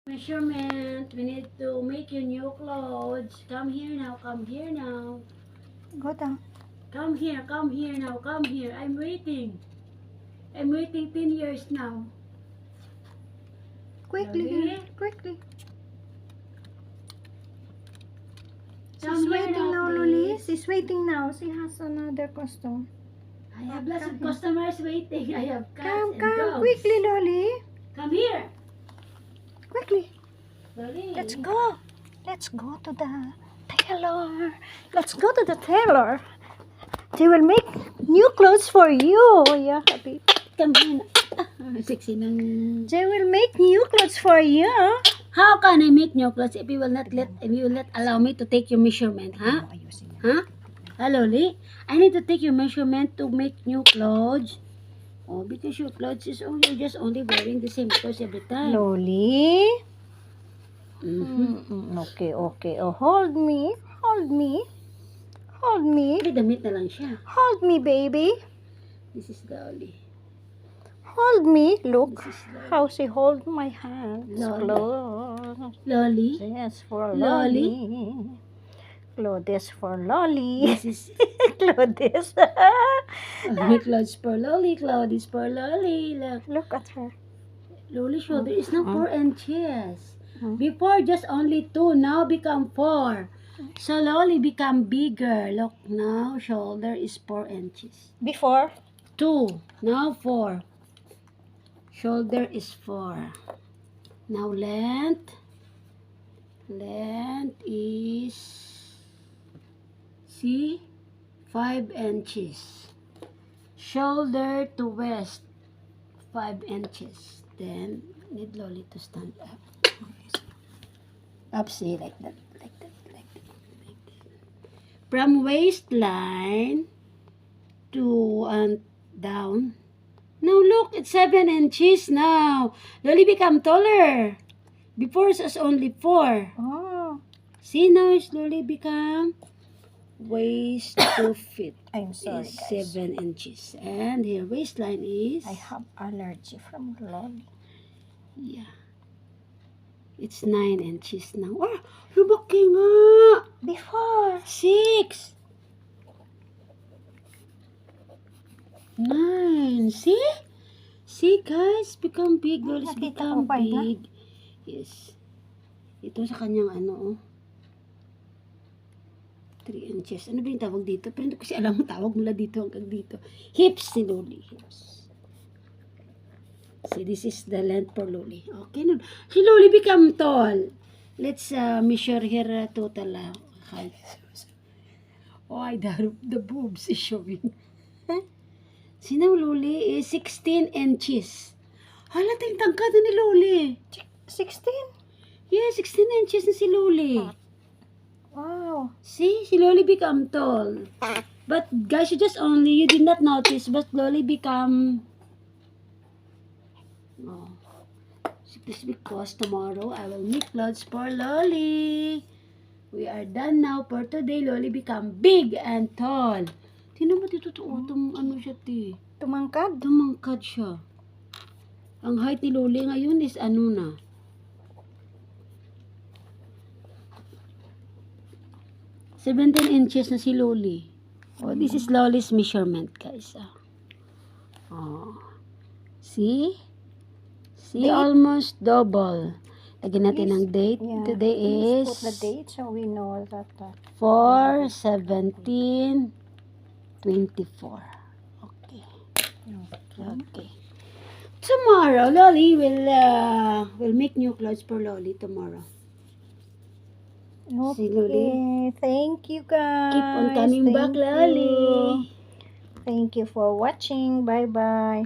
Measurement. We need to make you new clothes. Come here now. Come here now. Go down. Come here. Come here now. Come here. I'm waiting. I'm waiting 10 years now. Quickly, Loli? quickly. Come She's here waiting now, please. Loli. She's waiting now. She has another customer. I have lots of customers waiting. I have cats Come, and come, dogs. quickly, Loli. Come here. Quickly. Loli. Let's go. Let's go to the tailor. Let's go to the tailor. They will make new clothes for you. Yeah, happy. Come here. Sexy nang. They will make new clothes for you. How can I make new clothes if you will not allow me to take your measurement, huh? Huh? Hello, Lee. I need to take your measurement to make new clothes. Oh, because your clothes is just only wearing the same clothes every time. Loli. Mm-hmm. Okay, okay. Oh, hold me. Hold me. Hold me. May damit na lang siya. Hold me, baby. This is Loli. Hold me. Look This is Loli. how she hold my hands. Loli. Close. Loli? Yes, for Loli? Loli. Clothes for Loli. This is... Clothes. May clothes for Loli. Clothes for Loli. Look at her. Loli shoulder is now 4 inches. Mm. Before just only 2, now become 4. So Loli become bigger. Look now, shoulder is 4 inches. Before? 2, now 4. Shoulder is 4. Now length. Length is, see, 5 inches. Shoulder to waist, 5 inches. Then need Loli to stand up. Up, see, like that, like that, like that, like that. From waistline to down. Now look, it's 7 inches now. Loli become taller. Before it was only 4. Oh, See, now it's slowly become waist to fit. I'm sorry, Is guys. 7 inches. And here waistline is, I have allergy from Loli. yeah, it's 9 inches now. Oh, lumaki nga. Before? 6. 9. See? See, guys, become big. Loli's Nakita become ko pa na. big. Yes. Ito sa kanyang ano, oh. 3 inches. Ano ba yung tawag dito? Pero hindi ko kasi alam ang tawag mula dito hanggang dito. Hips ni Loli. Hips. See, this is the length for Loli. Okay, no. Si Loli become tall. Let's measure her total height. Oh, the boobs is showing. Si now Loli is 16 inches. Hala, tangkad na ni Loli. 16? Yeah, 16 inches na si Loli. Wow. See, si Loli become tall. But guys, you did not notice, but Loli become... Oh. This because tomorrow I will make clothes for Loli. We are done now for today. Loli become big and tall. Tingnan mo dito to, ano siya ti. Tumangkad? Tumangkad siya. Ang height ni Loli ngayon is ano na. "17 inches na si Loli. Oh, this is Loli's measurement, guys. Oh. See? See, Date? almost double. Lagyan natin ng date. Yeah. Today is Please put the date so we know that. 4/17/24. Okay. Okay. Tomorrow, Loli will make new clothes for Loli tomorrow. Okay. See, Loli? Thank you, guys. Keep on coming back, Thank Loli. you. Thank you for watching. Bye-bye.